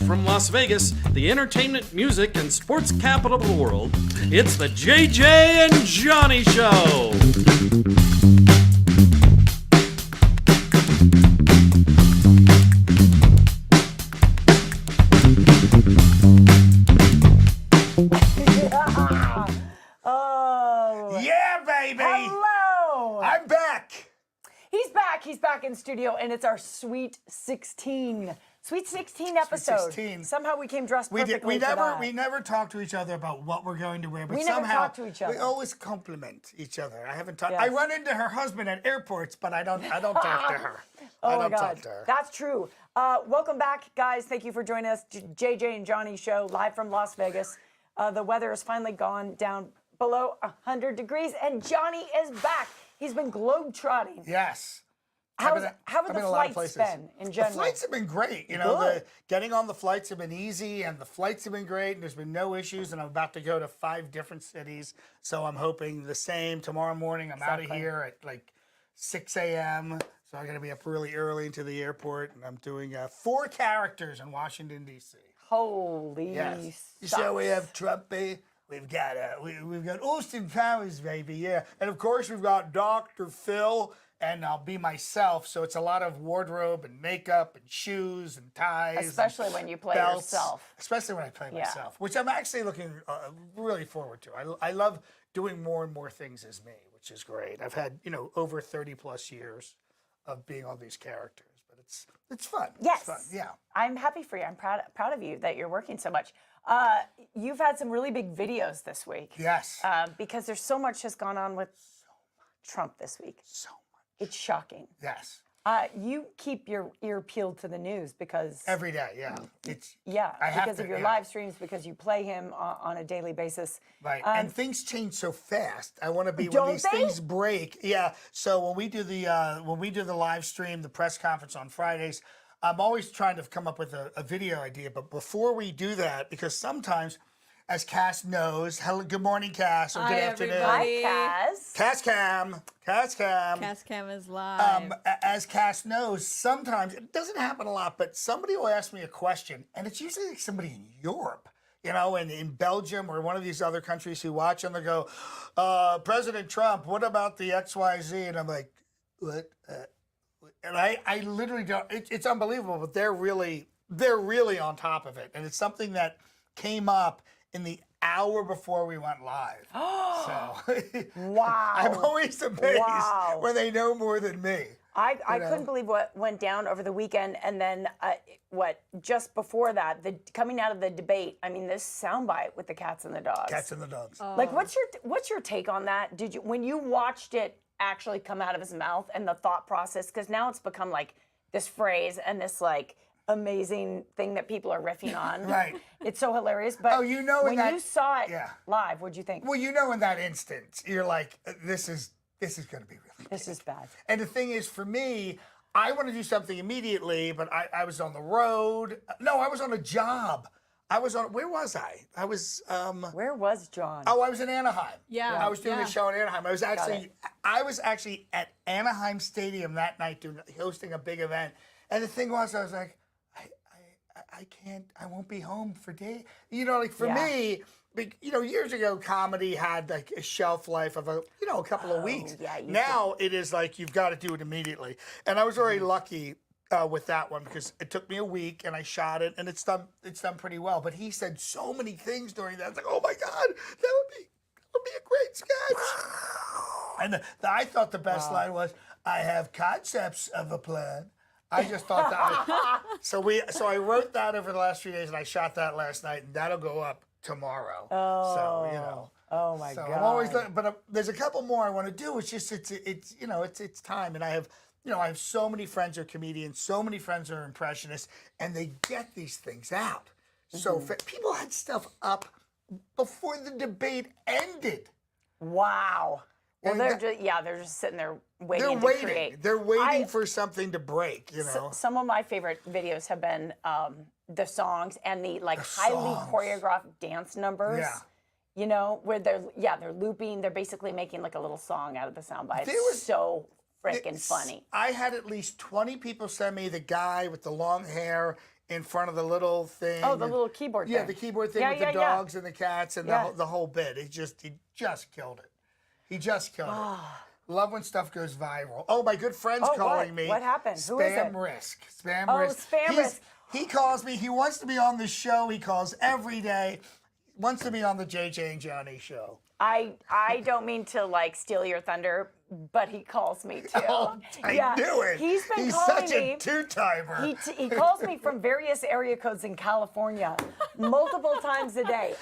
from Las Vegas, the entertainment, music, and sports capital of the world, it's the JJ and Johnny Show. Oh. Yeah, baby. Hello. I'm back. He's back. He's back in studio, and it's our Sweet 16. Sweet 16 episode. 16. Somehow we came dressed perfectly We never talked to each other about what we're going to wear, but We never somehow talk to each other. we always compliment each other. I haven't talked. Yes. I run into her husband at airports, but I don't talk to her. Oh I my don't God, talk to her. that's true. Welcome back, guys. Thank you for joining us. JJ and Johnny Show, live from Las Vegas. The weather has finally gone down below 100 degrees, and Johnny is back. He's been globe-trotting. Yes. How I've have been the a lot of flights places. been in general? The flights have been great. You know, Good. getting on the flights have been easy, and the flights have been great, and there's been no issues. And I'm about to go to 5 different cities, so I'm hoping the same. Tomorrow morning, I'm out of here at like 6 a.m., so I'm going to be up really early into the airport, and I'm doing 4 characters in Washington, D.C. Holy Yes. sucks. So we have Trumpy. We've got we've got Austin Powers, baby, yeah, and of course we've got Dr. Phil, and I'll be myself. So it's a lot of wardrobe and makeup and shoes and ties, Especially and when you play belts, yourself. Especially when I play Yeah. myself, which I'm actually looking really forward to. I love doing more and more things as me, which is great. I've had over 30 plus years of being all these characters, but it's fun. Yes. It's fun. Yeah. I'm happy for you. I'm proud of you that you're working so much. You've had some really big videos this week. Yes. Because there's so much has gone on with Trump this week. So much. It's shocking. Yes. You keep your ear peeled to the news because Every day, yeah. It's I have because to, of your yeah. live streams, because you play him on a daily basis. Right, and things change so fast. I want to be when Don't these they? things break. Yeah. So when we do the live stream, the press conference on Fridays, I'm always trying to come up with a video idea. But before we do that, because sometimes, as Cass knows, hello, good morning, Cass, or good afternoon, everybody. Hi, Kaz. Cass Cam. Cast Cam is live. As Cass knows, sometimes it doesn't happen a lot, but somebody will ask me a question, and it's usually like somebody in Europe. And in Belgium or one of these other countries who watch them, they go, President Trump, what about the XYZ? And I'm like, what? And I literally don't, it's unbelievable, but they're really on top of it. And it's something that came up in the hour before we went live. So Wow. I'm always amazed Wow. when they know more than me. I couldn't believe what went down over the weekend, and then just before that, coming out of the debate. I mean, this soundbite with the cats and the dogs. Cats and the dogs. Like, what's your take on that? Did you, when you watched it actually come out of his mouth, and the thought process? Because now it's become like this phrase and this like amazing thing that people are riffing on. Right. It's so hilarious. But Oh, you know, when you saw it yeah. live, what'd you think? Well, in that instant, you're like, this is going to be really This is bad. And the thing is, for me, I want to do something immediately, but I was on the road. No, I was on a job. Where was I? I was, Where was John? I was in Anaheim. Yeah. I was doing Yeah. a show in Anaheim. I was actually at Anaheim Stadium that night hosting a big event. And the thing was, I was like, I can't, I won't be home for days. For Yeah. me, years ago, comedy had like a shelf life of a couple of weeks. yeah, Now it is like you've got to do it immediately. And I was very lucky with that one because it took me a week and I shot it and it's done pretty well. But he said so many things during that. It's like, oh my God, that would be a great sketch. And I thought the best line was, I have concepts of a plan. I just thought that. So I wrote that over the last few days, and I shot that last night, and that'll go up tomorrow. Oh. So Oh my so God. I'm always, but there's a couple more I want to do. It's just it's time, and I have so many friends who are comedians, so many friends who are impressionists, and they get these things out. So people had stuff up before the debate ended. Wow. Well, And they're just sitting there waiting They're to create. They're waiting for something to break. Some of my favorite videos have been the songs and the highly songs. choreographed dance numbers. Yeah. Where they're looping. They're basically making like a little song out of the soundbite. It's so freaking funny. I had at least 20 people send me the guy with the long hair in front of the little thing. Oh, the little keyboard Yeah, thing. the keyboard thing Yeah, with yeah, the yeah. dogs and the cats and Yeah. the whole bit. He just killed it. He just killed it. Love when stuff goes viral. Oh, my good friend's Oh, calling what? me. What happened? Who is Spam it? Risk. Spam Oh, Risk. Spam Risk. He calls me. He wants to be on the show. He calls every day. Wants to be on the JJ and Johnny show. I don't mean to like steal your thunder, but he calls me too. Oh, I knew it. He's been He's calling such me. a two-timer. He calls me from various area codes in California multiple times a day.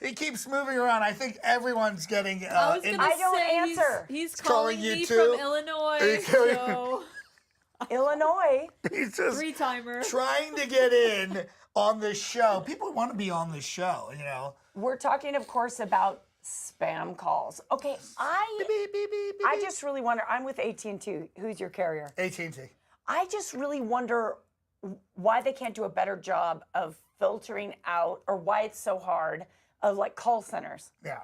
He keeps moving around. I think everyone's getting. I was gonna I don't say answer. He's calling calling you me too? from Illinois. He's calling- So Illinois. He's just three-timer. trying to get in on the show. People want to be on the show, you know. We're talking, of course, about spam calls. Okay, I just really wonder. I'm with AT&T. Who's your carrier? AT&T. I just really wonder why they can't do a better job of filtering out, or why it's so hard of like call centers. Yeah.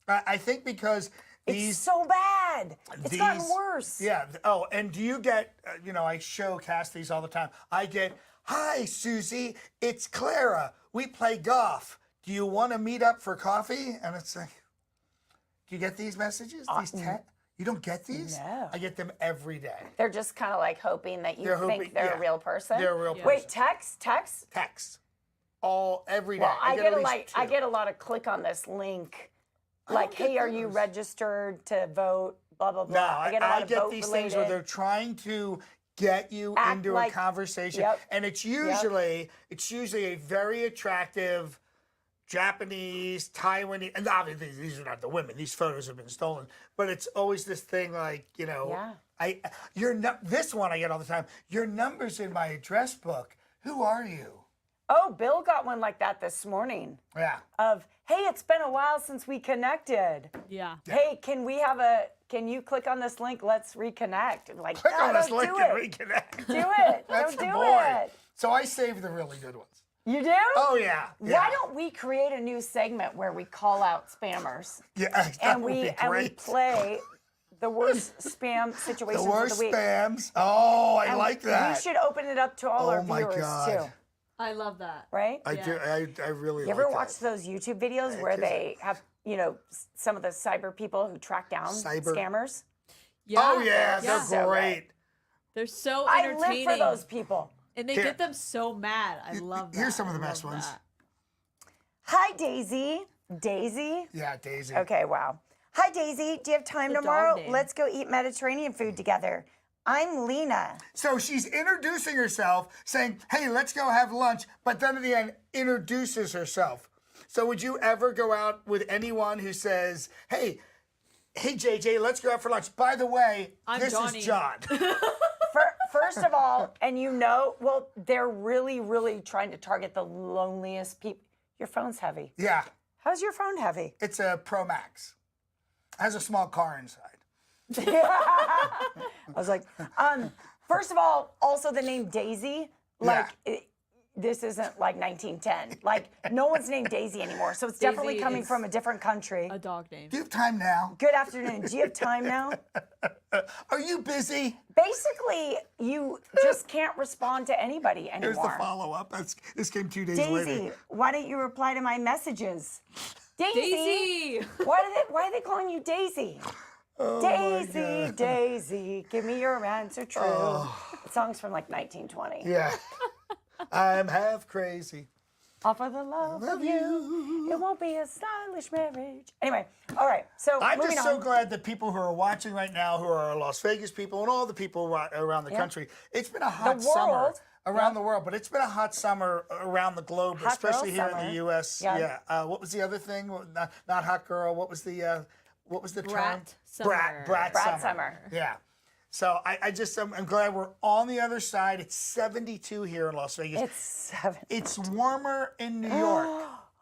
I think because It's these. so bad. It's gotten these- worse. Yeah. Oh, and do you get, I showcast these all the time. I get, hi, Susie, it's Clara. We play golf. Do you want to meet up for coffee? And it's like, do you get these messages? You don't get these? No. I get them every day. They're just kind of like hoping that you They're think hoping- they're yeah. a real person. They're a real person. Wait, text? Text. Every day. Well, I get at a least like I two. get a lot of click on this link. I Like, don't get hey, are you those. registered to vote? Blah blah blah. No, I get a lot I of get vote these related. things where they're trying to get you Act into like- a conversation, Yep. and it's usually a very attractive Japanese, Taiwanese, and obviously these are not the women. These photos have been stolen, but it's always this thing like Yeah. This one I get all the time. Your number's in my address book. Who are you? Oh, Bill got one like that this morning. Yeah. Of, hey, it's been a while since we connected. Yeah. Hey, can you click on this link? Let's reconnect. Like, Click no, on this don't link do and it. reconnect. Do it. That's Don't the do boy. it. So I save the really good ones. You do? Oh yeah. Why don't we create a new segment where we call out spammers Yeah, that and would be we great. play the worst spam The situations worst of the week? spams. Oh, I And like that. We should open it up to all our Oh, my viewers God. too, I love that. right? I do. I really. You ever like watch that. those YouTube videos where they have, some of the cyber people who track down scammers? Yeah. Oh yeah, they're So great. They're so I entertaining. live for those people. And they Here. get them so mad. I love that. Here's some of the I best love ones. that. Hi, Daisy. Daisy? Yeah, Daisy. Okay, wow. Hi, Daisy. Do you have time It's a dog tomorrow? name. Let's go eat Mediterranean food together. I'm Lena. So she's introducing herself, saying, "Hey, let's go have lunch," but then at the end introduces herself. So would you ever go out with anyone who says, "Hey, JJ, let's go out for lunch. By the way, I'm this Johnny." is John." First of all, and they're really, really trying to target the loneliest people. Your phone's heavy. Yeah, How's your phone heavy? it's a Pro Max. Has a small car inside. I was like, first of all, also the name Daisy, like, this isn't like 1910. Like, no one's named Daisy anymore. So it's definitely Daisy coming is from a different country. A dog name. Do you have time now? Good afternoon. Do you have time now? Are you busy? Basically, you just can't respond to anybody Here's the anymore. follow-up. This came 2 days later. Daisy, why don't you reply to my messages? Daisy, Daisy! why are they calling you Daisy? Oh my Daisy, God. Daisy, give me your answer true. The song's from like 1920. Yeah. I'm half crazy. Offer the love of you. It won't be a stylish marriage. Anyway, all right. So I'm moving just so on. glad that people who are watching right now, who are Las Vegas people and all the people around the country, it's been a hot summer world. around the world, but it's been a hot summer around the globe, Hot girl especially here in summer. the U.S. Yeah. What was the other thing? Not hot girl. What was the term? Brat summer. Brat Brat summer. Yeah. So I'm glad we're on the other side. It's 72 here in Las Vegas. It's 7. It's warmer in New York.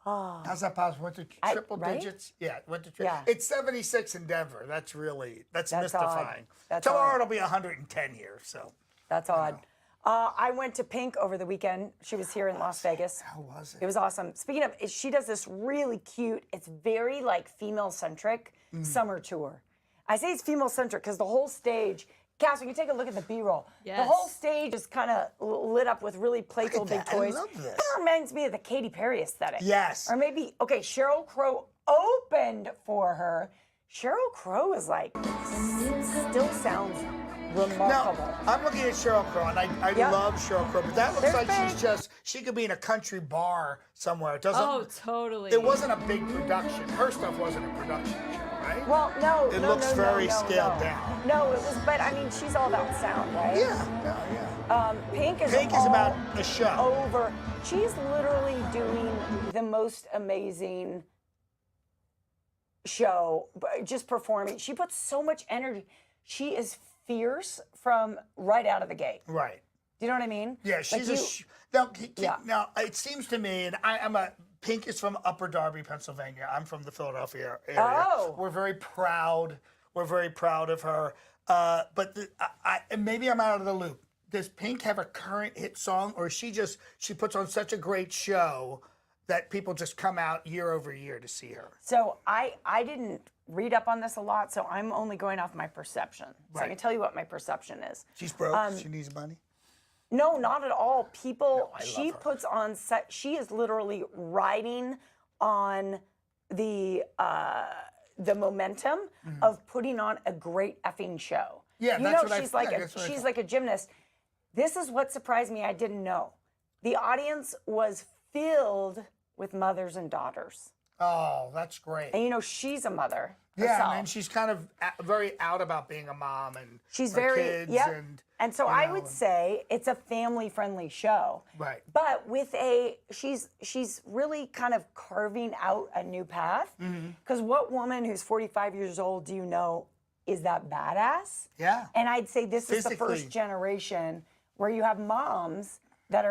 How's that possible? Went to triple right? digits? Yeah, went to triple. Yeah. It's 76 in Denver. That's mystifying. odd. That's Tomorrow odd. it'll be 110 here. So That's odd. I went to Pink over the weekend. She was here in Las Vegas. how was It was awesome. Speaking of, she does this really cute, it's very like female-centric summer tour. I say it's female-centric because the whole stage Cass, when you take a look at the B-roll, the Yes. whole stage is kind of lit up with really playful big that. I toys. love this. Kind of reminds me of the Katy Perry aesthetic. Yes. Or maybe, okay, Sheryl Crow opened for her. Sheryl Crow is like, still sounds remarkable. Now, I'm looking at Sheryl Crow, and I Yep. love Sheryl Crow, but that looks They're like big. she could be in a country bar somewhere. It doesn't. Oh, totally. It wasn't a big production. Her stuff wasn't a production show, right? Well, no, It no, looks no, very no, no, scaled no. down. No, it was, but I mean, she's all about sound, right? Yeah. Pink is Pink is all about the show. over. She's literally doing the most amazing show, just performing. She puts so much energy. She is fierce from right out of the gate. Right. Do you know what I mean? Yeah, she's Like now it seems to me, and Pink is from Upper Darby, Pennsylvania. I'm from the Philadelphia area. Oh. We're very proud. We're very proud of her. But and maybe I'm out of the loop. Does Pink have a current hit song, or she puts on such a great show that people just come out year over year to see her? So I didn't read up on this a lot, so I'm only going off my perception. So I Right. can tell you what my perception is. She's broke. She needs money. No, not at all. People, I she love her. puts on set. She is literally riding on the momentum of putting on a great effing show. Yeah, you that's know, what I she's thought. like That's what I she's thought. like a gymnast. This is what surprised me. I didn't know. The audience was filled with mothers and daughters, Oh, that's great. and you know she's a mother. Yeah, herself. and then she's kind of very out about being a mom and She's her very kids and so you I know, would and- say it's a family-friendly show. Right. But with she's really kind of carving out a new path. Mm-hmm. Because what woman who's 45 years old do you know is that badass? Yeah. And I'd say this is the Physically. first generation where you have moms that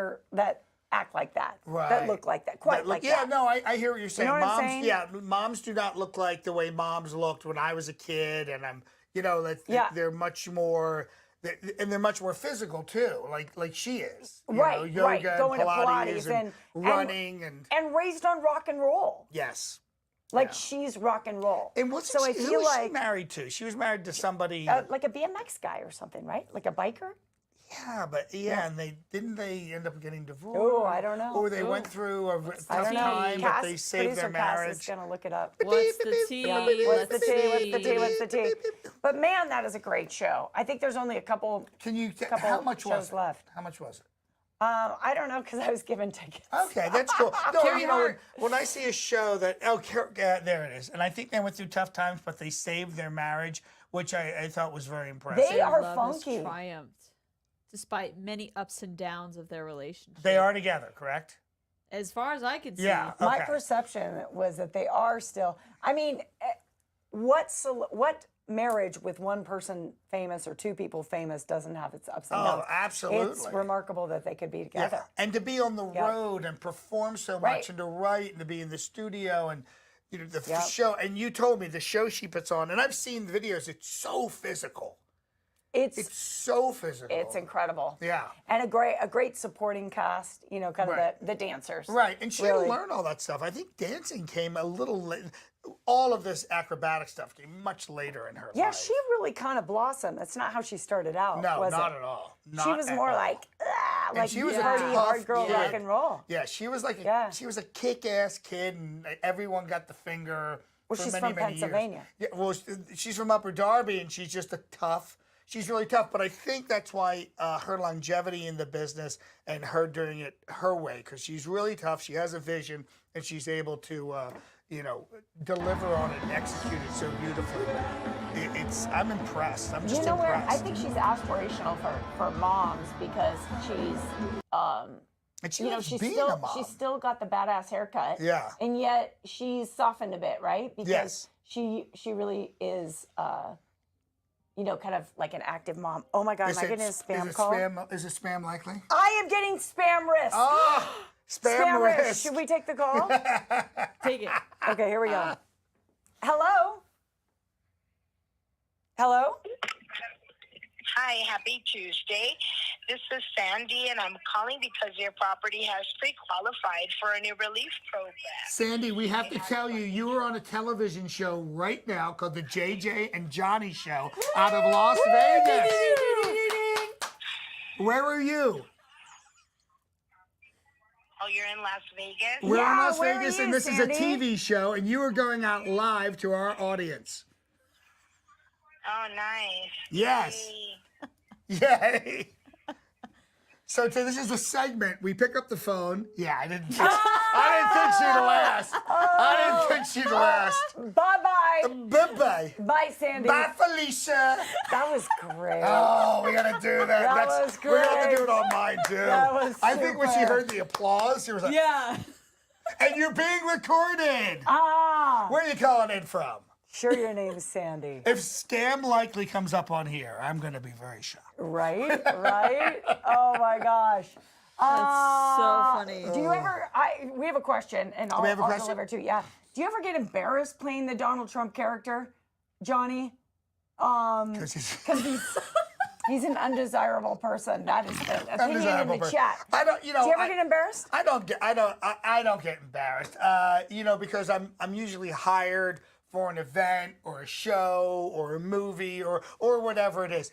act like that, that Right. look like that, quite That like yeah, that. no, I hear what you're saying. know what I'm Moms, saying? yeah, moms do not look like the way moms looked when I was a kid, and Yeah. they're much more, and they're much more physical too, like she is. You Right, know, yoga right. and Going to Pilates Pilates and running and raised on rock and roll. yes. Like Yeah. she's rock and roll. And who so I was feel she like married to? She was married to somebody. like a BMX guy or something, right? Like a biker? Yeah, and they end up getting divorced. Oh, I don't know. Or they went through a I tough don't know. time, but Cass, they saved their producer Cass marriage. is gonna look it up. What's the tea? Yeah, what's the Let's tea? What's the see. tea? What's the tea? But man, that is a great show. I think there's only a couple. Can you? couple How much was shows it? left. How much was it? I don't know because I was given tickets. Okay, that's cool. No, Carry you know, Hart. when I see a show that there it is, and I think they went through tough times, but they saved their marriage, which I thought was very impressive. They are Love has funky. triumphed despite many ups and downs of their relationship. They are together, correct? As far as I can see. Yeah. My Okay. perception was that they are still. I mean, what marriage with one person famous or two people famous doesn't have its ups and Oh, downs? absolutely. It's remarkable that they could be Yeah. together. And to be on the Yeah. road and perform so much, Right. and to write and to be in the studio and the Yeah. show. And you told me the show she puts on, and I've seen the videos. It's so physical. It's so physical. It's incredible. Yeah. And a great supporting cast, you know, kind of Right. the dancers. Right, and she Really. had to learn all that stuff. I think dancing came a little late. All of this acrobatic stuff came much later in her Yeah, life. she really kind of blossomed. That's not how she started out. No, was not it? at all. She Not was at more all. like she was a party tough hard girl kid. rock and roll. Yeah, she was like Yeah. she was a kick-ass kid, and everyone got the finger. Well, for she's many, from many years. Pennsylvania. Yeah, well, she's from Upper Darby, and she's just she's really tough. But I think that's why her longevity in the business and her doing it her way, because she's really tough. She has a vision, and she's able to, deliver on it and execute it so beautifully. I'm impressed. I'm just You know where? impressed. I think she's aspirational for moms because she's and she you know, loves she's being still a mom. she's still got the badass haircut. Yeah. And yet she's softened a bit, right? Because Yes. she really is kind of like an active mom. Oh my God, am I getting a spam call? Is it spam likely? I am getting spam risk. Oh, spam risk. Should we take the call? Take it. Okay, here we go. Hello? Hello? Hi, happy Tuesday. This is Sandy, and I'm calling because your property has pre-qualified for a new relief program. Sandy, we have to tell you, you are on a television show right now called the JJ and Johnny Show out of Las Vegas. Where are you? Oh, you're in Las Vegas? We're in Las where are Vegas, you, and this Sandy? is a TV show, and you are going out live to our audience. Oh, nice. Yes. Yay. Yay! So this is a segment. We pick up the phone. Yeah, I didn't think she'd last. I didn't think she'd last. Bye-bye. Bye-bye. Bye, Sandy. Bye, Felicia. That was great. Oh, we gotta do that. That was We're gonna have to great. do it on mine too. That was I think when she super. heard the applause, she was like, Yeah. "And you're being recorded." Ah. Where are you calling in from? Sure, your name's Sandy. If Scam Likely comes up on here, I'm gonna be very shocked. Right? Right? Oh, my gosh. That's so funny. Do you ever? We have a question, and I'll, we have a I'll question? deliver too. Yeah. Do you ever get embarrassed playing the Donald Trump character, Johnny? Because He's an undesirable person. That is the opinion in undesirable the person. chat. I don't, you know. Do you ever I- get embarrassed? I don't get embarrassed. You know, because I'm usually hired for an event or a show or a movie or whatever it is.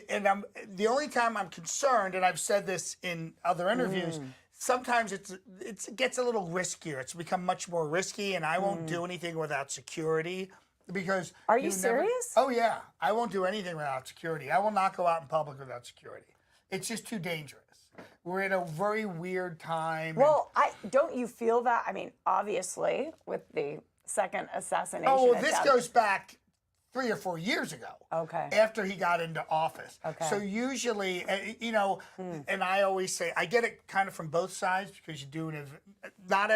And the only time I'm concerned, and I've said this in other interviews, sometimes it gets a little riskier. It's become much more risky, and I won't do anything without security. Because Are you never- serious? Oh yeah, I won't do anything without security. I will not go out in public without security. It's just too dangerous. We're in a very weird time. Well, don't you feel that? I mean, obviously, with the second assassination. Oh, well, this attempt. goes back 3 or 4 years ago. Okay. After he got into office. Okay. So usually, you know, and I always say, I get it kind of from both sides because you do not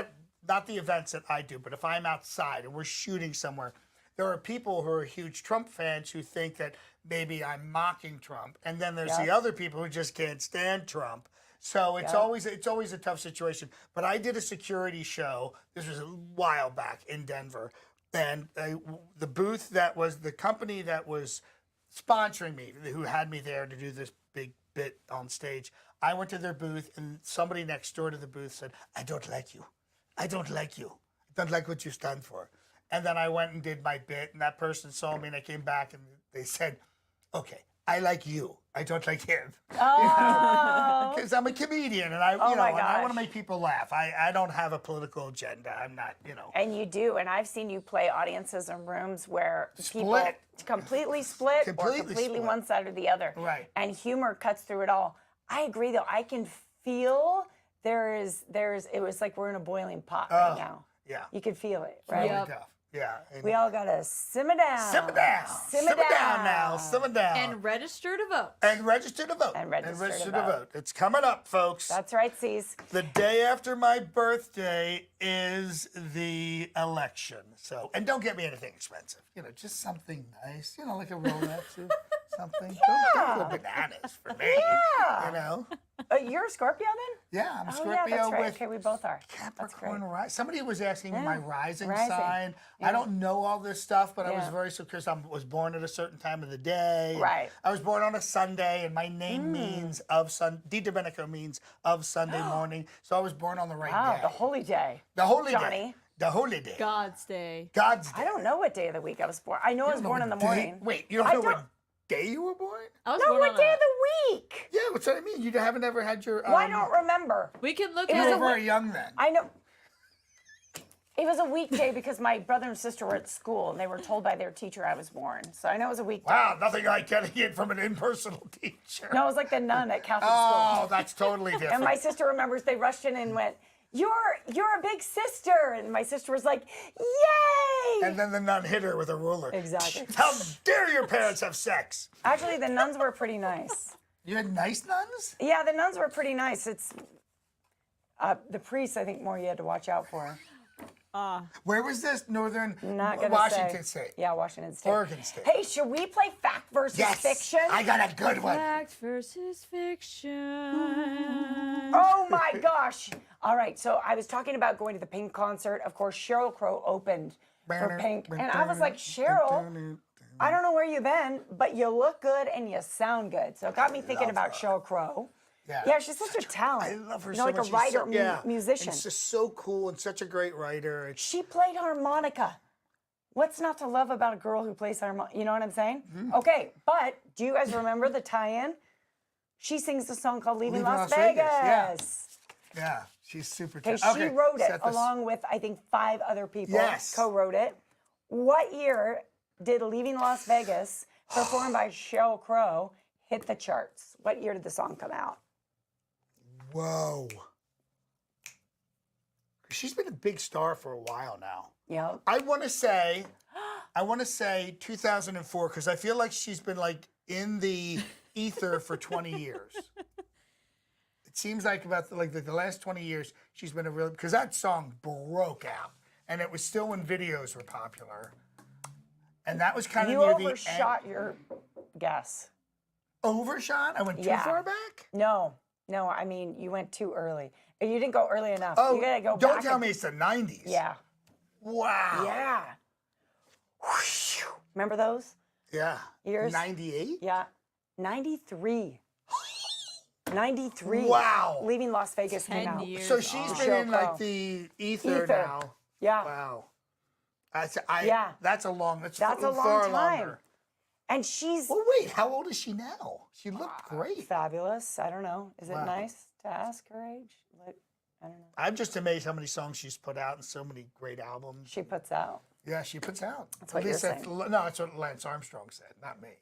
the events that I do, but if I'm outside and we're shooting somewhere, there are people who are huge Trump fans who think that maybe I'm mocking Trump, and then there's the other people who just can't stand Trump. So it's always a tough situation. But I did a security show. This was a while back in Denver, and the booth that was the company that was sponsoring me, who had me there to do this big bit on stage. I went to their booth, and somebody next door to the booth said, "I don't like you. I don't like you. I don't like what you stand for." And then I went and did my bit, and that person saw me, and I came back, and they said, "Okay, I like you. I don't like him." Oh. Because I'm a comedian, and I Oh my and I want gosh. to make people laugh. I don't have a political agenda. I'm not, And you do, and I've seen you play audiences in rooms where people Split. completely split or Completely completely split. one side or the other. Right. And humor cuts through it all. I agree, though. I can feel it was like we're in a boiling pot right now. Yeah. You could feel it, right? Really Yep. tough. Yeah. And We all gotta simmer down. simmer down. Simmer down now. Simmer down. And register to vote. And register to vote. And register to to vote. It's coming up, folks. That's right, C's. The day after my birthday is the election. So, and don't get me anything expensive. Just something nice. Like a Rolex or something. Don't go bananas for me. Yeah. You're a Scorpio then? Yeah, I'm a Oh, Scorpio yeah, that's right. with Okay, we both are. That's great. Capricorn rising. Somebody was asking me my rising Rising. sign. I don't know all this stuff, but I was very curious. I was born at a certain time of the day. Right. I was born on a Sunday, and my name means Di Domenico means of Sunday morning. So I was born on the right Wow, day. the holy day. The holy day. Johnny. The holy day. God's Day. God's day. I don't know what day of the week I was born. I know I was born in the morning. Wait, you don't I know don't- what day you were born? I was No, born what on day a- of the week? Yeah, what's what I mean? You haven't ever had your. Well, I don't remember. We can look It You was at were a it. very young then. I know. It was a weekday because my brother and sister were at school and they were told by their teacher I was born. So I know it was a weekday. Wow, nothing like getting it from an impersonal teacher. No, it was like the nun at Catholic Oh, school. that's totally different. And my sister remembers they rushed in and went, You're a big sister. And my sister was like, Yay! And then the nun hit her with a ruler. Exactly. How dare your parents have sex? Actually, the nuns were pretty nice. You had nice nuns? Yeah, the nuns were pretty nice. It's the priests, I think, more you had to watch out for. Where was this? Northern Not gonna Washington say. State. Yeah, Washington State. Oregon State. Hey, should we play fact versus Yes. fiction? I got a good one. Fact versus fiction. Oh my gosh! All right, so I was talking about going to the Pink concert. Of course, Sheryl Crow opened for Pink, and I was like, Sheryl, I don't know where you've been, but you look good and you sound good. So it got me thinking love about her. Sheryl Crow. Yeah. Yeah, she's such a talent. I love her You so know, like much. a She's writer, so, yeah. musician. And she's so cool and such a great writer. It's, She played harmonica. What's not to love about a girl who plays harmonica? You know what I'm saying? Mm-hmm. Okay, but do you guys remember the tie-in? She sings a song called Leaving Leaving Las Las Vegas. Vegas, yeah, she's super Okay, talented. she wrote it set this- along with, I think, 5 other people. Yes. Co-wrote it. What year did Leaving Las Vegas, performed by Sheryl Crow, hit the charts? What year did the song come out? Whoa. She's been a big star for a while now. Yeah. I want to say 2004 because I feel like she's been like in the ether for 20 years. It seems like about the last 20 years she's been a real because that song broke out and it was still when videos were popular. And that was kind of You near overshot your guess. overshot? I went too Yeah. far back? No, I mean, you went too early. You didn't go early enough. Oh, you gotta go don't back tell and- me it's the 90s. Yeah. Wow. Yeah. Remember those Yeah. years? 98? Yeah. 93. 93. Wow. Leaving Las Vegas came 10 out. years. So she's off. been in Sheryl like Crow. the ether Ether. now. Yeah. Wow. That's Yeah. That's a long. That's a far long time. longer. And she's Well, wait. How old is she now? She looked great. fabulous. I don't know. Is it Wow. nice to ask her age? Like, I don't know. I'm just amazed how many songs she's put out and so many great albums. She puts out. Yeah, she puts out. That's what At least you're that's- No, that's what Lance Armstrong said, not me.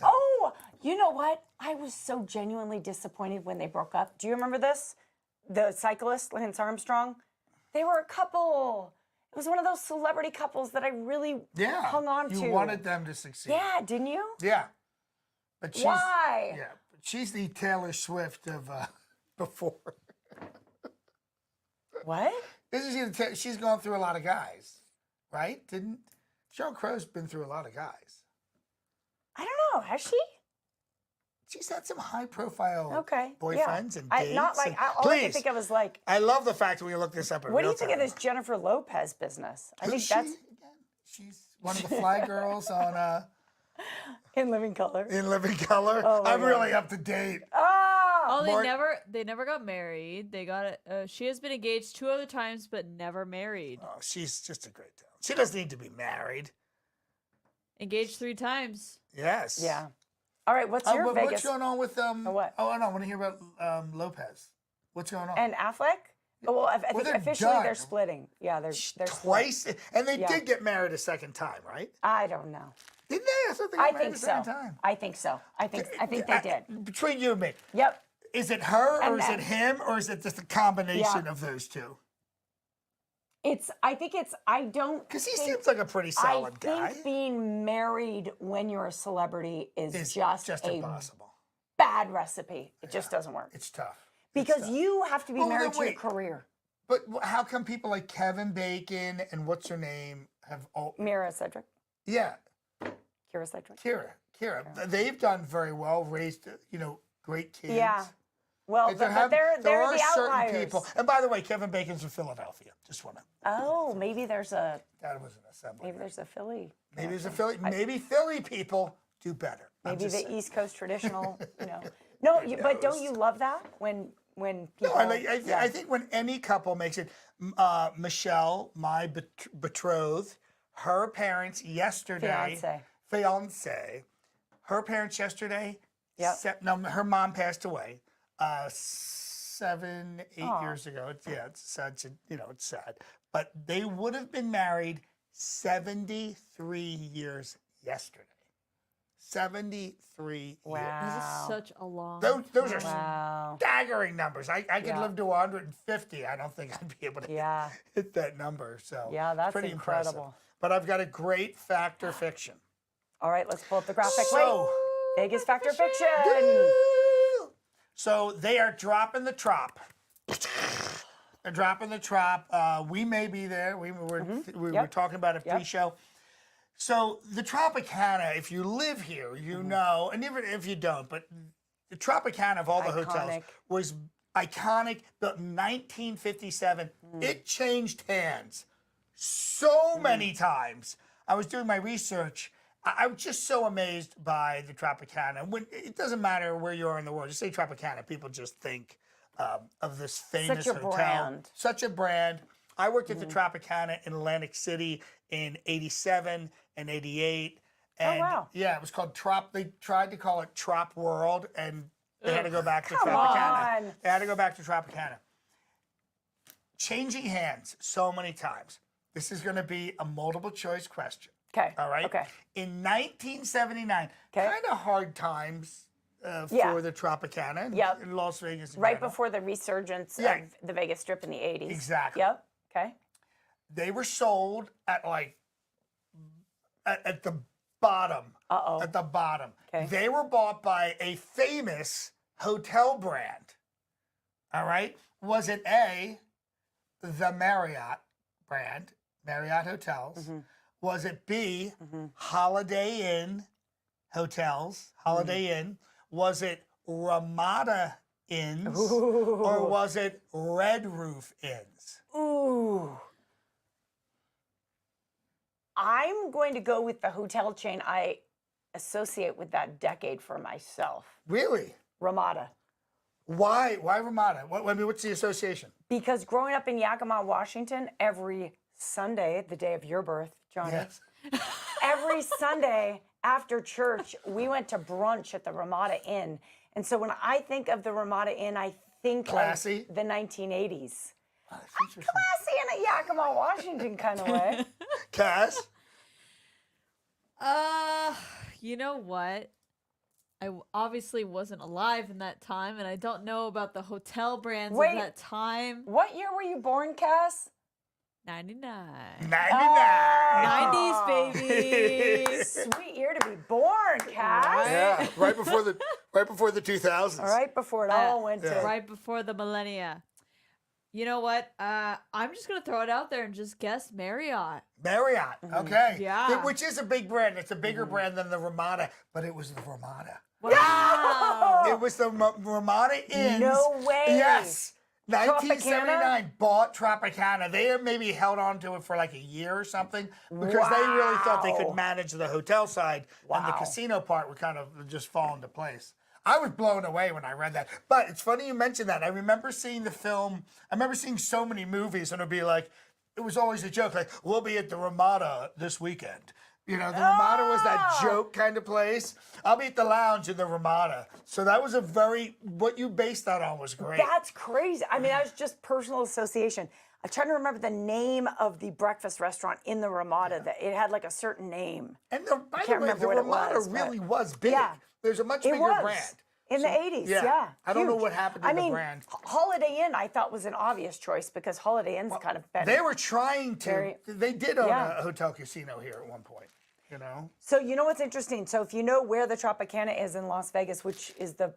Oh, you know what? I was so genuinely disappointed when they broke up. Do you remember this? The cyclist, Lance Armstrong? They were a couple. It was one of those celebrity couples that I really Yeah. hung on You to. wanted them to succeed. Yeah, didn't you? Yeah. But she's. Why? Yeah. But she's the Taylor Swift of before. What? She's gone through a lot of guys, right? Didn't Sheryl Crow's been through a lot of guys. I don't know. Has she? She's had some high-profile Okay. boyfriends yeah. and dates. Not like, and- all I can Please, think of is like, I love the fact that we look this up. In what do real you think of time. this Jennifer Lopez business? I think Who's she that's again? She's one of the fly girls on in Living Color. In Living Color. Oh my I'm God. really up to date. Oh, Oh, they Mark- never got married. They got she has been engaged 2 other times, but never married. Oh, she's just a great talent. She doesn't need to be married. Engaged 3 times. Yes. yeah. All right, what's your What's Vegas? going on with what? Oh, no, I want to hear about Lopez. What's going on? And Affleck? Oh, well, I think they're officially they're done. splitting. Yeah, they're split. Twice, and they Yeah. did get married a second time, right? I don't know. Didn't they? I thought they got I married think a so. second time. I think so. I think they did. Between you and me, Yep. is it her And or is them. it him or is it just a combination Yeah. of those two? I don't Because he think- seems like a pretty solid I guy. think being married when you're a celebrity is It's just a impossible. bad recipe. It just doesn't work. It's tough. Because you have to be Oh, married then to your wait. career. But how come people like Kevin Bacon and what's her name have all? Mira Cedric, Yeah, Kira Cedric. Kira. They've done very well, raised great kids. Yeah. Well, But but they're are the certain outliers. people. And by the way, Kevin Bacon's from Philadelphia. Just want to. Oh, maybe there's a That was an assembly. Philly. Maybe there's a Philly. Maybe Philly people do better. I'm Maybe just the saying. East Coast traditional, No, but don't knows? you love that when people? No, I think when any couple makes it, Michelle, my betrothed, her parents yesterday, fiance, her parents yesterday. Yep. No, her mom passed away 7, 8 years ago. It's sad. It's sad. But they would have been married 73 years yesterday. 73 years. Wow. This is such a long. Those are Wow. staggering numbers. I could Yeah. live to 150. I don't think I'd be able to Yeah. hit that number. So Yeah, that's pretty incredible. impressive. But I've got a great fact or fiction. All right, let's pull up the graphic. So- Wait. Vegas Fact or Fiction. So they are dropping the trop. They're dropping the trop. We may be there. We were Yep. talking about it Yep. pre-show. So the Tropicana, if you live here, you know, and even if you don't, but the Tropicana of all the hotels Iconic. was iconic, built in 1957. It changed hands so many times. I was doing my research. I'm just so amazed by the Tropicana. When it doesn't matter where you are in the world, you say Tropicana, people just think of this famous Such a hotel. brand. Such a brand. I worked at the Tropicana in Atlantic City in '87 and '88. And wow. yeah, it was called Trop. They tried to call it Trop World, and they had to go back to Come Tropicana. on. They had to go back to Tropicana. Changing hands so many times. This is going to be a multiple choice question. Okay. All right. Okay. In 1979, Okay. kind of hard times Yeah. for the Tropicana Yep. in Las Vegas. in Right general. before the resurgence Yeah. of the Vegas Strip in the 80s. Exactly. Yep. Okay. They were sold at at the bottom. Uh-oh. At the bottom. Okay. They were bought by a famous hotel brand. All right. Was it A, the Marriott brand, Marriott Hotels? Mm-hmm. Was it B, Holiday Inn Hotels, Holiday Mm-hmm. Inn? Was it Ramada Inns? Ooh. Or was it Red Roof Inns? Ooh. I'm going to go with the hotel chain I associate with that decade for myself. Really? Ramada. Why Ramada? What's the association? Because growing up in Yakima, Washington, every Sunday, the day of your birth, Johnny, Yes. every Sunday after church, we went to brunch at the Ramada Inn. And so when I think of the Ramada Inn, I think Classy? of the 1980s. Oh, that's interesting. Classy in a Yakima, Washington kind of way. Cass? You know what? Obviously wasn't alive in that time, and I don't know about the hotel brands Wait. of that time. What year were you born, Cass? 99. 99. 90s, baby. Sweet year to be born, Cass. Right? Yeah, right before the 2000s. All right, before it all went to. Right before the millennia. You know what? I'm just going to throw it out there and just guess Marriott. Marriott, okay. Yeah. Which is a big brand. It's a bigger brand than the Ramada, but it was the Ramada. Wow. It was the Ramada Inns. No way. Yes. 1979 bought Tropicana. They maybe held on to it for like a year or something because they really thought they Wow. could manage the hotel side and the Wow. casino part would kind of just fall into place. I was blown away when I read that. But it's funny you mentioned that. I remember seeing the film. I remember seeing so many movies and it'd be like, it was always a joke, like, we'll be at the Ramada this weekend. You know, the Ramada was that joke kind of place. I'll be at the lounge in the Ramada. So that was what you based that on was great. That's crazy. I mean, that was just personal association. I'm trying to remember the name of the breakfast restaurant in the Ramada. That it had like a certain name. And by the can't way, remember the what it Ramada was, but- really was big. Yeah. There's a much It bigger was. brand. In the 80s, yeah. I don't know huge. what happened to I the mean, brand. Holiday Inn, I thought was an obvious choice because Holiday Inn's kind of been. They were trying to. Very- They did own Yeah. a hotel casino here at one point. You know. So you know what's interesting? So if you know where the Tropicana is in Las Vegas, which is the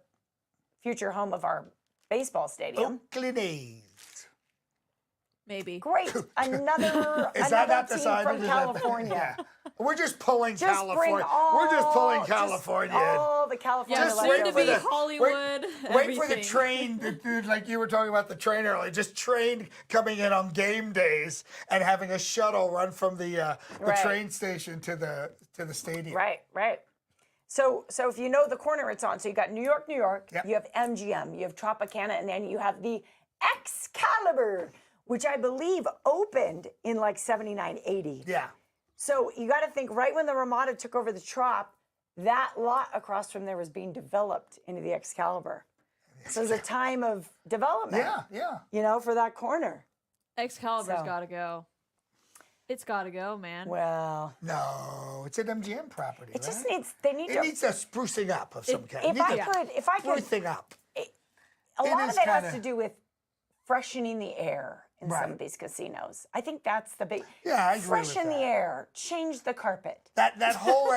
future home of our baseball stadium. Oakland A's. Maybe. Great. Another, Is that another not team decided? from Is that- California. Yeah. We're just pulling Just California. bring all, We're just pulling just California in. all the California Yeah, Just soon wait to for be the- Hollywood. Wait for the everything. train, dude, like you were talking about the train earlier. Just train coming in on game days and having a shuttle run from the Right. train station to the stadium. Right, right. So if you know the corner it's on, so you got New York, Yep. you have MGM, you have Tropicana, and then you have the Excalibur, which I believe opened in like 79, 80. Yeah. So you got to think right when the Ramada took over the Trop, that lot across from there was being developed into the Excalibur. So it was a time of development, Yeah. you know, for that corner. Excalibur's So- got to go. It's got to go, man. Well, No, it's an MGM property. it just right? needs, they need It to, needs a sprucing up of some kind. if I could, sprucing up. a lot is of it has kinda- to do with freshening the air in some Right. of these casinos. I think that's the big. Yeah, I agree with Freshen the that. air, change the carpet. That whole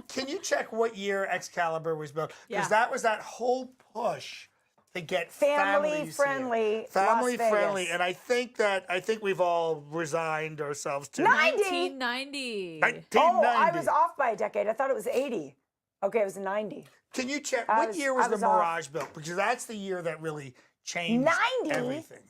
can you check what year Excalibur was built? Because Yeah. that was that whole push to get Family families friendly here. Las Family friendly, Vegas. and I think we've all resigned ourselves to 1990. 1990. Oh, I was off by a decade. I thought it was 80. Okay, it was 90. Can you check I what was- year was I the was off. Mirage built? Because that's the year that really changed 90? everything.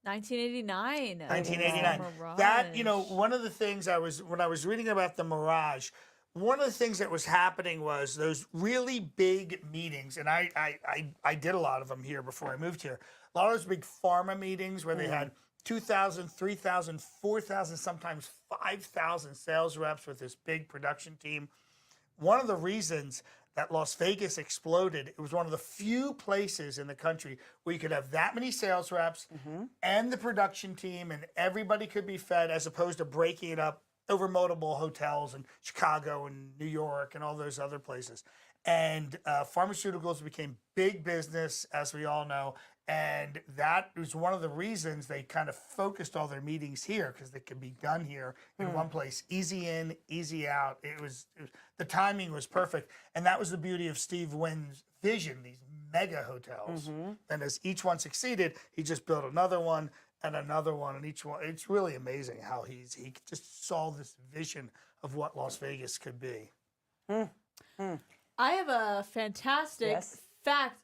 1989. 1989. Mirage. That, one of the things when I was reading about the Mirage, one of the things that was happening was those really big meetings, and I did a lot of them here before I moved here. A lot of those big pharma meetings where they had 2,000, 3,000, 4,000, sometimes 5,000 sales reps with this big production team. One of the reasons that Las Vegas exploded, it was one of the few places in the country where you could have that many sales reps and the production team and everybody could be fed, as opposed to breaking it up over multiple hotels in Chicago and New York and all those other places. And pharmaceuticals became big business, as we all know. And that was one of the reasons they kind of focused all their meetings here, because they could be done here in one place. Easy in, easy out. The timing was perfect. And that was the beauty of Steve Wynn's vision, these mega hotels. And as each one succeeded, he just built another one and another one. And each one, it's really amazing how he just saw this vision of what Las Vegas could be. I have a fantastic fact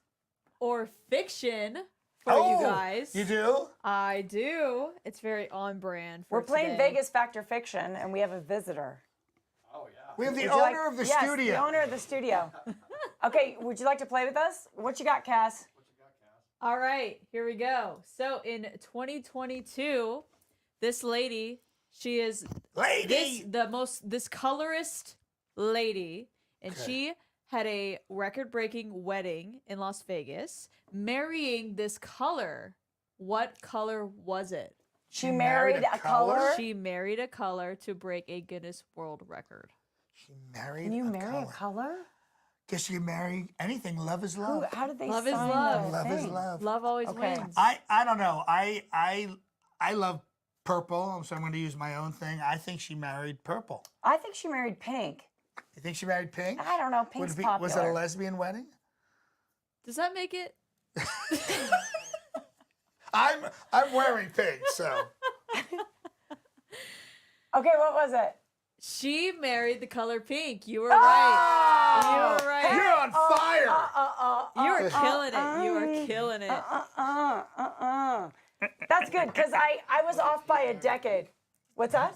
or fiction for Oh, you guys. You do? I do. It's very on brand for We're playing today. Vegas Fact or Fiction, and we have a visitor. We have the Would you owner of the yes, studio. the owner of the studio. Okay, would you like to play with us? What you got, Cass? All right, here we go. So in 2022, this lady, she is this colorist lady, and she had a record-breaking wedding in Las Vegas, marrying this color. What color was it? She married a color? She married a color to break a Guinness World Record. She married Can you a marry color. a color? Guess you marry anything. Love is love. How did they Love is sign love. the Love is thing? love. Love always Okay. wins. I don't know. I love purple, so I'm going to use my own thing. I think she married purple. I think she married pink. You think she married pink? I don't know. Pink's popular. Was it a lesbian wedding? Does that make it? I'm wearing pink, so. Okay, what was it? She married the color pink. You were Oh! right. You were right. You're on fire. You are killing it. You are killing it. That's good, because I was off by a decade. What's that?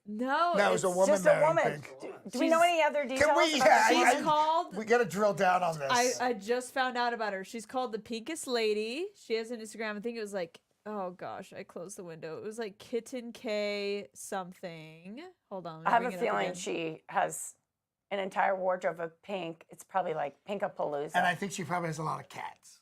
No, No, it was a woman Just a marrying woman. pink. Do we know any other details? Can we? about Yeah, the She's called. we got to drill down on this. I just found out about her. She's called the Pinkest Lady. She has an Instagram. I think it was like, oh gosh, I closed the window. It was like Kitten K something. Hold on. I have a feeling she has an entire wardrobe of pink. It's probably like Pinkapalooza. And I think she probably has a lot of cats.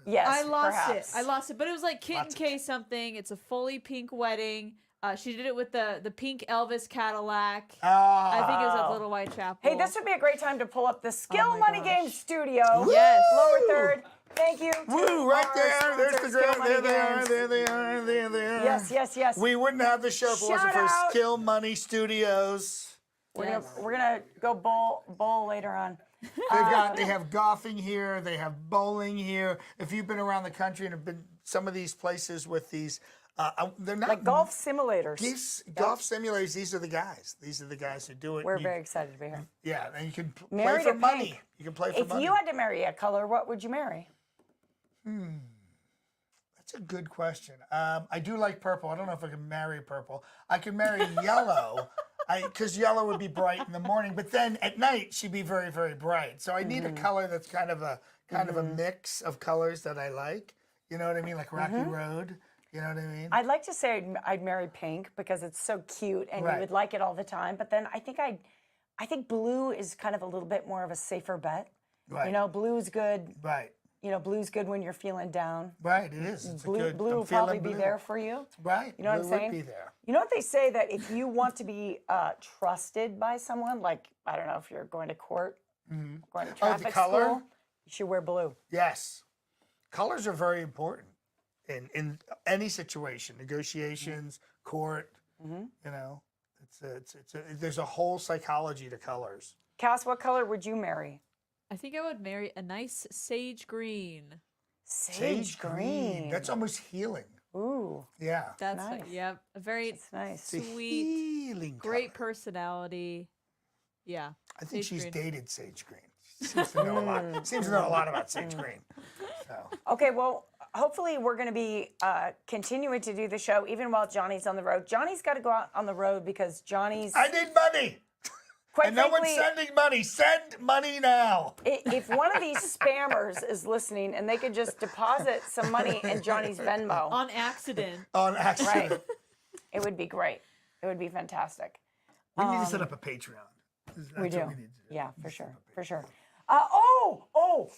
Yes, I lost perhaps. it. I lost it. But it was like Kitten Lots of K something. It's a fully pink wedding. She did it with the pink Elvis Cadillac. I think it was at Little Whitechapel. Hey, this would be a great time to pull up the Skill Oh my Money gosh. Game Studio. Yes. Lower third. Thank you. to Woo, right our there. There's the sponsor, Skill girl. Money There they are. Games. There they are. There they are. Yes, yes, yes. We wouldn't have the show if it wasn't Shout for out. Skill Money Studios. We're gonna go bowl later on. They have golfing here. They have bowling here. If you've been around the country and have been some of these places with these, they're not Like golf simulators. golf simulators. These are the guys. These are the guys who do it. We're very excited to be here. Yeah, and you can play Married for a money. pink. You can play for If money. you had to marry a color, what would you marry? That's a good question. I do like purple. I don't know if I can marry purple. I could marry yellow, because yellow would be bright in the morning, but then at night she'd be very, very bright. So I need a color that's kind of a mix of colors that I like. You know what I mean? Like Rocky Road. You know what I mean? I'd like to say I'd marry pink because it's so cute and Right. you would like it all the time. But then I think blue is kind of a little bit more of a safer bet. Right. You know, blue's good. Right. You know, blue's good when you're feeling down. Right. It is. It's Blue, a good. blue I'm will probably feeling be blue. there for you. Right. You know what I'm Blue saying? would be there. You know what they say, that if you want to be trusted by someone, like, I don't know, if you're going to court, going to traffic color? school, you should wear blue. Yes. Colors are very important in any situation, negotiations, court. You know, there's a whole psychology to colors. Cass, what color would you marry? I think I would marry a nice sage green. Sage green. That's almost healing. Ooh, Yeah. That's Nice. yep, a very it's nice. It's a sweet, healing great color. personality. Yeah. I think Sage she's green. dated sage green. She seems to know a lot. Seems to know a lot about sage green. So Okay, well, hopefully we're going to be continuing to do the show even while Johnny's on the road. Johnny's got to go out on the road because Johnny's. I need money. Quite And no one's frankly, sending money. Send money now. if one of these spammers is listening and they could just deposit some money in Johnny's Venmo On accident. On accident. right, it would be great. It would be fantastic. We need to set up a Patreon. That's We what do. need to do. Yeah, We for need to set sure. up a For Patreon. sure.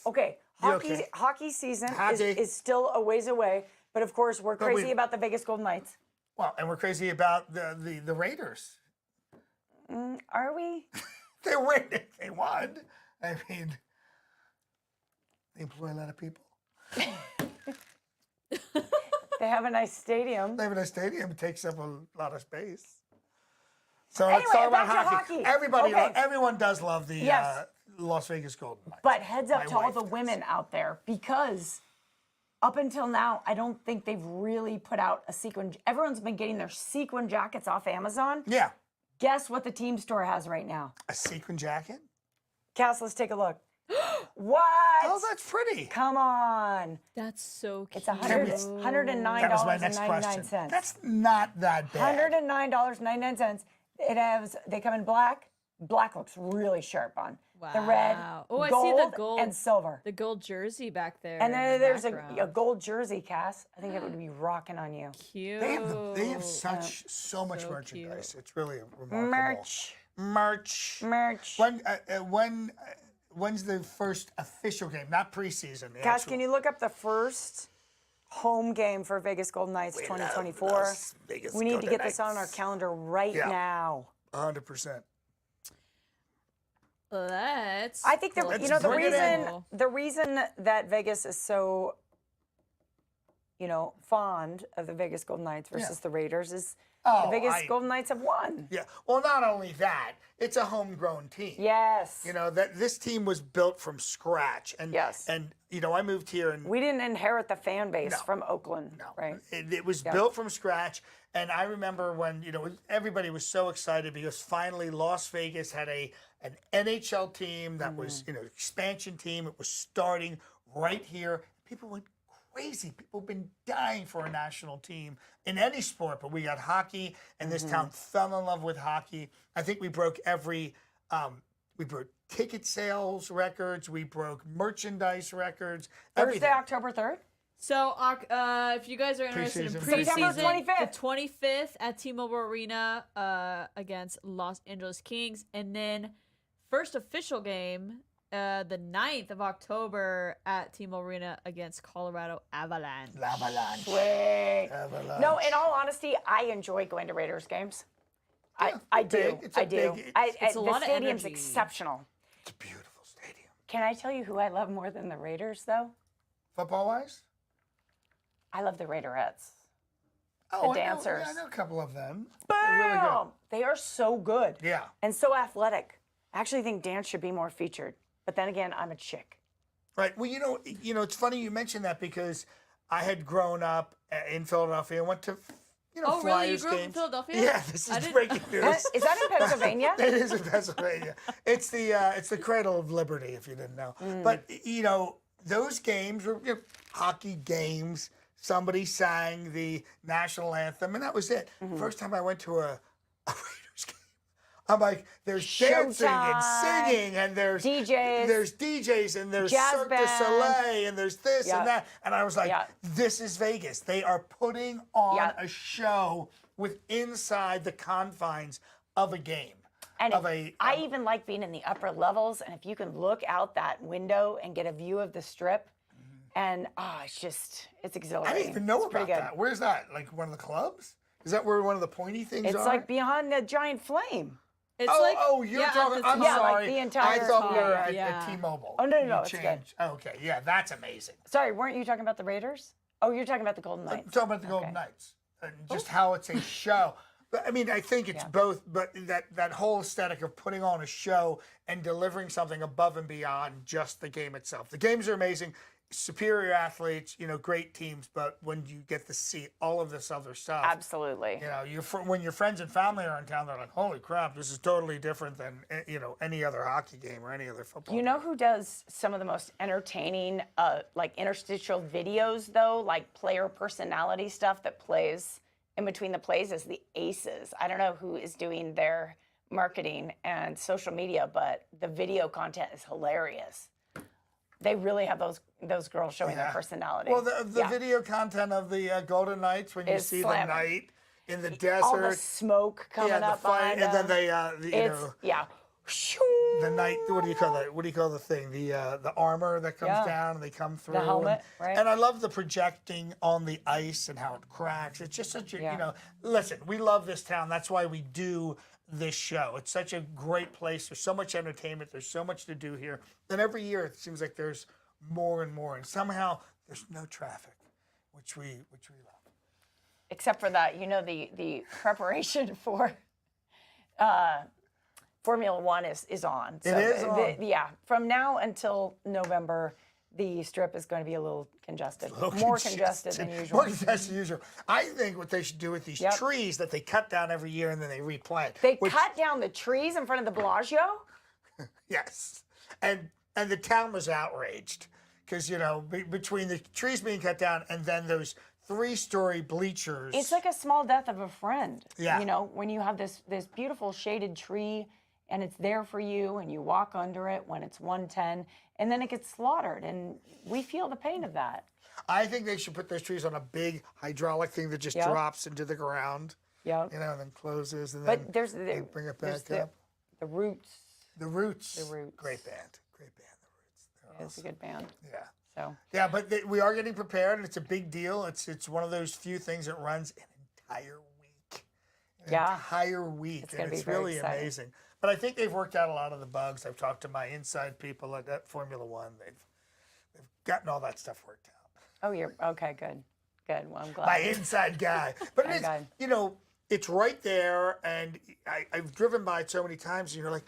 Okay. You Hockey, okay? hockey season Hockey. is still a ways away, but of course we're But we- crazy about the Vegas Golden Knights. Well, and we're crazy about the Raiders. Are we? They win. They won. I mean, they employ a lot of people. They have a nice stadium. They have a nice stadium. It takes up a lot of space. So Anyway, let's talk about back to hockey. hockey. Okay. Everyone does love the Yes. Las Vegas Golden Knights. But heads up My to all wife the does. women out there because up until now, I don't think they've really put out a sequin. Everyone's been getting their sequin jackets off Amazon. Yeah. Guess what the team store has right now? A sequin jacket? Cass, let's take a look. What? Oh, that's pretty. Come on. That's so cute. It's $109.99. That was my next question. That's not that bad. $109.99. They come in black. Black looks really sharp on. The red, Oh, I gold, see the gold and silver. The gold jersey back there. And in then the there's background. a gold jersey, Cass. I think it would be rocking on you. Cute. They have so much So merchandise. cute. It's really remarkable. Merch. Merch. When's the first official game? Not preseason. the Cass, actual- can you look up the first home game for Vegas Golden Knights 2024? Las Vegas We need to Golden get this on our Knights. calendar right Yeah. now. 100%. Let's. I think Let's bring it in. the reason that Vegas is so fond of the Vegas Golden Knights versus the Raiders is the Vegas Golden Knights have won. Yeah. Well, not only that, it's a homegrown team. Yes. You know that this team was built from scratch, and Yes. and I moved here and We didn't inherit the fan base No. from Oakland, right? It was built from scratch. And I remember when everybody was so excited because finally Las Vegas had an NHL team that was expansion team. It was starting right here. People went crazy. People have been dying for a national team in any sport, but we got hockey, and this town fell in love with hockey. I think we broke we broke ticket sales records, we broke merchandise records. Thursday, everything. October 3rd. So, if you guys are interested in Preseason. September preseason, 25th. the 25th at T-Mobile Arena against Los Angeles Kings, and then first official game the 9th of October at T-Mobile Arena against Colorado Avalanche. Avalanche. Wait. Avalanche. No, in all honesty, I enjoy going to Raiders games. I do. It's a I do. big- it's a the lot of stadium's energy. exceptional. It's a beautiful stadium. Can I tell you who I love more than the Raiders, though? Football-wise? I love the Raiderettes. Oh, dancers. I know a couple of them. Boom! They're really good. They are so good. Yeah. And so athletic. I actually think dance should be more featured. But then again, I'm a chick. Right. Well, it's funny you mentioned that because I had grown up in Philadelphia and went to, Oh, Flyers really? You grew up in games. Philadelphia? Yeah, this I is didn't- breaking news. Is that in Pennsylvania? It is in Pennsylvania. It's the cradle of liberty, if you didn't know. But those games were hockey games. Somebody sang the national anthem, and that was it. First time I went to a Raiders game, I'm like, there's dancing and Showtime. singing, and there's DJs. and there's Jazz Cirque du band. Soleil, and there's this Yeah. and that, and I was like, Yeah. this is Vegas. They are putting on Yeah. a show with inside the confines of a game. And I even like being in the upper levels, and if you can look out that window and get a view of the strip, and it's exhilarating. I didn't even know It's pretty about good. that. Where's that? Like one of the clubs? Is that where one of the pointy things It's are? like behind the giant flame. It's you're yeah, at talking. the I'm top. Yeah, like sorry. the entire I thought we were top, at yeah. T-Mobile. Oh, no, You it's good. changed. Okay, yeah, that's amazing. Sorry, weren't you talking about the Raiders? Oh, you're talking about the Golden I'm Knights. talking about the Golden Knights and just how it's a show. But I mean, I think it's both. But that whole aesthetic of putting on a show and delivering something above and beyond just the game itself. The games are amazing. superior athletes, great teams, but when you get to see all of this other stuff, Absolutely. when your friends and family are in town, they're like, "Holy crap, this is totally different than any other hockey game or any other football." You know who does some of the most entertaining, like interstitial videos, though, like player personality stuff that plays in between the plays is the Aces. I don't know who is doing their marketing and social media, but the video content is hilarious. They really have those girls showing their personality. Well, the video content of the Golden Knights when you see slamming. the night in the desert, All the smoke coming up behind and then them. they, the night. What do you call that? What do you call the thing? The armor that comes down and they come through. The helmet, right? And I love the projecting on the ice and how it cracks. It's just such a Listen, we love this town. That's why we do this show. It's such a great place. There's so much entertainment. There's so much to do here. And every year it seems like there's more and more. And somehow there's no traffic, which we love. Except for that, the preparation for Formula One is on. So it is on. From now until November, the strip is going to be a little congested. More congested than usual. More congested than usual. I think what they should do with these trees that they cut down every year and then they replant. They cut down the trees in front of the Bellagio? Yes. And the town was outraged because, between the trees being cut down and then those 3-story bleachers. It's like a small death of a friend. Yeah. When you have this beautiful shaded tree and it's there for you and you walk under it when it's 110 and then it gets slaughtered and we feel the pain of that. I think they should put those trees on a big hydraulic thing that just drops into the ground. Yeah. And then closes and But then they bring it back up. The Roots. The Roots. The Roots. Great band. The Roots. They're It's a good band. Yeah. So. Yeah, but we are getting prepared, and it's a big deal. It's one of those few things that runs an entire week. Entire week. It's going to be it's very really exciting. amazing. But I think they've worked out a lot of the bugs. I've talked to my inside people at Formula One. They've gotten all that stuff worked out. Oh, you're okay. Good. Well, I'm glad. My inside guy. But My guy. it's right there, and I've driven by it so many times, and you're like,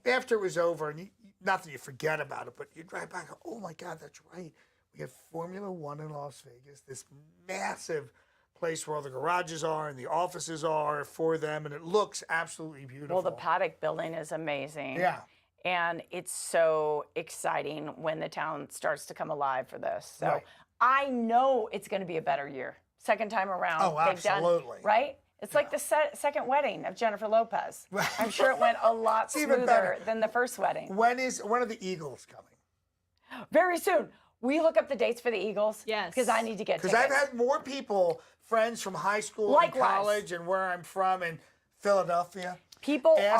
after it was over, and not that you forget about it, but you drive by and go, oh my God, that's right. We have Formula One in Las Vegas, this massive place where all the garages are and the offices are for them, and it looks absolutely beautiful. Well, the paddock building is amazing. Yeah. And it's so exciting when the town starts to come alive for this. So Right. I know it's going to be a better year. Second time around. Oh, absolutely. Right? It's like the second wedding of Jennifer Lopez. I'm sure it went a lot even smoother better. than the first wedding. When are the Eagles coming? Very soon. We look up the dates for the Eagles? Yes. Because I need to get tickets. Because I've had more people, friends from high school Likewise. and college and where I'm from in Philadelphia, People they're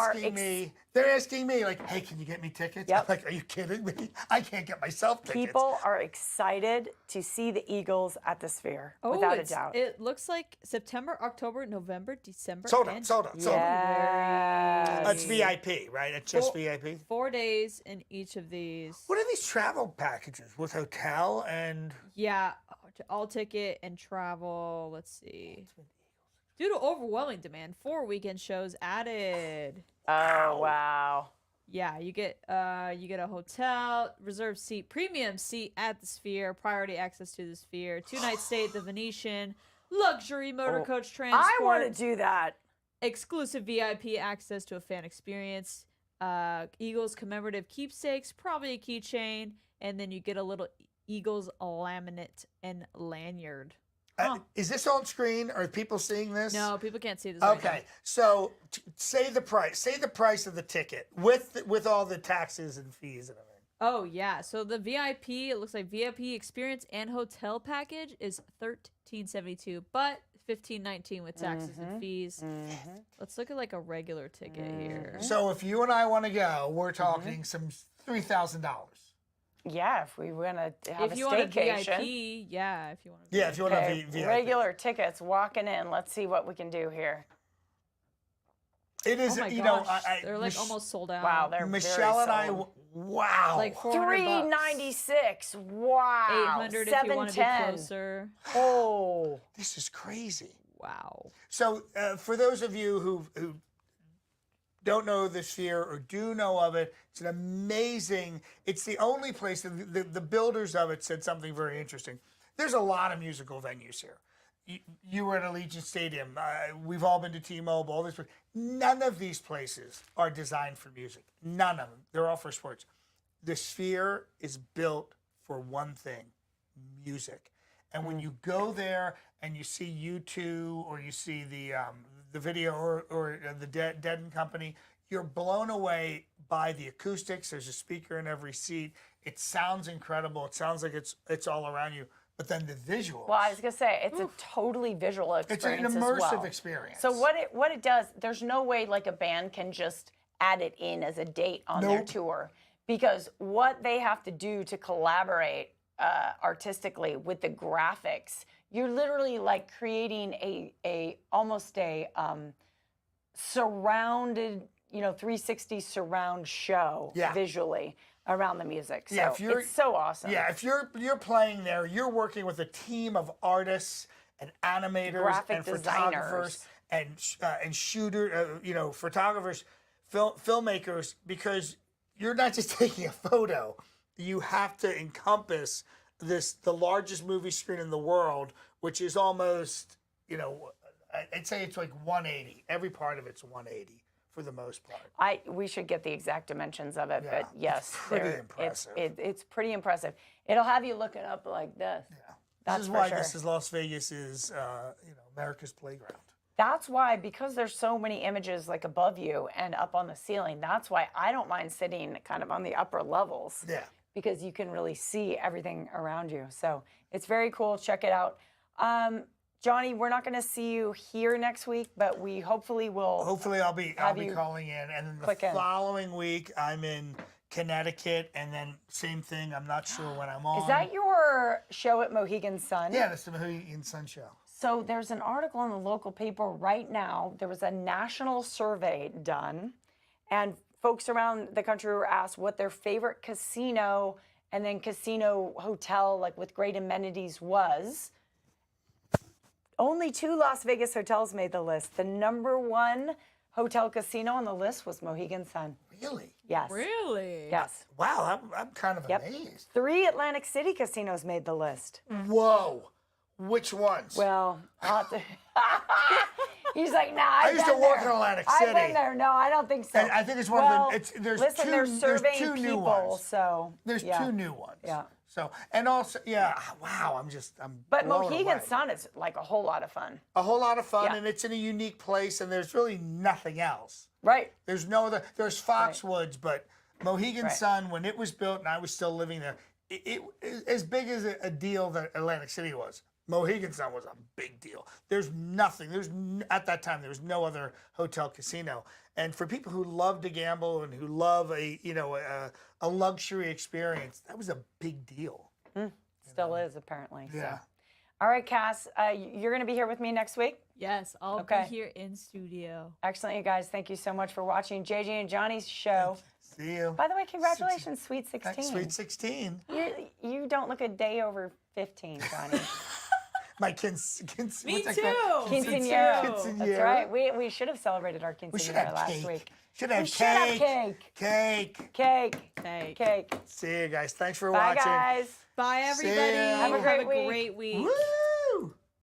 asking me, like, hey, can you get me tickets? Yep. I'm like, are you kidding me? I can't get myself tickets. People are excited to see the Eagles at the Sphere, without a doubt. It looks like September, October, November, December. Sold and out. Yes. It's VIP, right? It's just VIP. 4 days in each of these. What are these travel packages with hotel and? Yeah, all ticket and travel. Let's see. Due to overwhelming demand, 4 weekend shows added. Oh, wow. Yeah, you get a hotel, reserved seat, premium seat at the Sphere, priority access to the Sphere, 2-night stay at the Venetian, luxury motor coach transport. I want to do that. Exclusive VIP access to a fan experience, Eagles commemorative keepsakes, probably a keychain, and then you get a little Eagles laminate and lanyard. Is this on screen? Are people seeing this? No, people can't see this. Okay, Right so say the price. Say the price of the ticket with all the taxes and fees and everything. Oh yeah, so the VIP, it looks like VIP experience and hotel package is $13.72, but $15.19 with taxes and fees. Let's look at like a regular ticket here. So if you and I want to go, we're talking some $3,000. Yeah, if we want to have If a you want a staycation. VIP, yeah, if you want to. Yeah, if you want Okay, to VIP. regular tickets, walking in. Let's see what we can do here. It is, Oh my you gosh, know, they're like almost sold out. Wow, they're Michelle very and I, sold. wow. like $400. $396. Wow. $800 if you want to be $710. closer. Oh. This is crazy. Wow. So for those of you who don't know the Sphere or do know of it, it's an amazing. It's the only place that the builders of it said something very interesting. There's a lot of musical venues here. You were at Allegiant Stadium. We've all been to T-Mobile. All this, none of these places are designed for music. None of them. They're all for sports. The Sphere is built for one thing: music. And when you go there and you see U2 or you see the video or the Dead and Company, you're blown away by the acoustics. There's a speaker in every seat. It sounds incredible. It sounds like it's all around you. But then the visuals. Well, I was gonna say it's a totally visual experience. It's an immersive as well. experience. So what it does, there's no way like a band can just add it in as a date on their tour, because what they have to do to collaborate artistically with the graphics, you're literally like creating a almost a surrounded, 360 surround show visually around the music. So it's so awesome. Yeah, if you're playing there, you're working with a team of artists and animators Graphic and photographers and shooter, photographers, filmmakers, because you're not just taking a photo. You have to encompass the largest movie screen in the world, which is almost, I'd say it's like 180. Every part of it's 180 for the most part. We should get the exact dimensions of it, but yes, it's pretty impressive. It's pretty impressive. It'll have you looking up like this. Yeah. That's this is for why sure. this is Las Vegas is, America's playground. That's why, because there's so many images like above you and up on the ceiling, that's why I don't mind sitting kind of on the upper levels. Yeah. Because you can really see everything around you. So it's very cool. Check it out. Johnny, we're not going to see you here next week, but we hopefully will. Hopefully I'll be calling in, and then the following week I'm in Connecticut, and then same thing. I'm not sure when I'm on. Is that your show at Mohegan Sun? Yeah, that's the Mohegan Sun show. So there's an article in the local paper right now. There was a national survey done, and folks around the country were asked what their favorite casino and then casino hotel, like with great amenities, was. Only 2 Las Vegas hotels made the list. The #1 hotel casino on the list was Mohegan Sun. Really? Yes. Really? Yes. Wow, I'm kind of amazed. 3 Atlantic City casinos made the list. Whoa. Which ones? Well, I'll have to... He's like, nah, I used to work in Atlantic City. I've been there. No, I don't think so. And I think it's one of them. They're surveying two new people, ones. so There's 2 new ones. Yeah. So, and also, wow, But blown Mohegan away. Sun is like a whole lot of fun. A whole lot of fun, Yeah. and it's in a unique place, and there's really nothing else. Right. There's no other. There's Foxwoods, but Mohegan Sun, when it was built and I was still living there, it as big as a deal that Atlantic City was. Mohegan Sun was a big deal. There's nothing. At that time, there was no other hotel casino. And for people who love to gamble and who love a luxury experience, that was a big deal. Still is, apparently. Yeah. So. All right, Cass, you're going to be here with me next week? Yes, I'll be here in studio. Excellent, you guys. Thank you so much for watching JJ and Johnny's show. See you. By the way, congratulations, Sweet 16. Sweet 16. You don't look a day over 15 , Johnny. My Me what's too. that called? Quinceañera. Quinceañera. That's right. We should have celebrated our We should quinceañera have last cake. week. Should have We should have cake. cake. Cake. Hey. Cake. See you guys. Thanks for Bye, watching. guys. Bye, everybody. ya. Have a great Great week. Woo!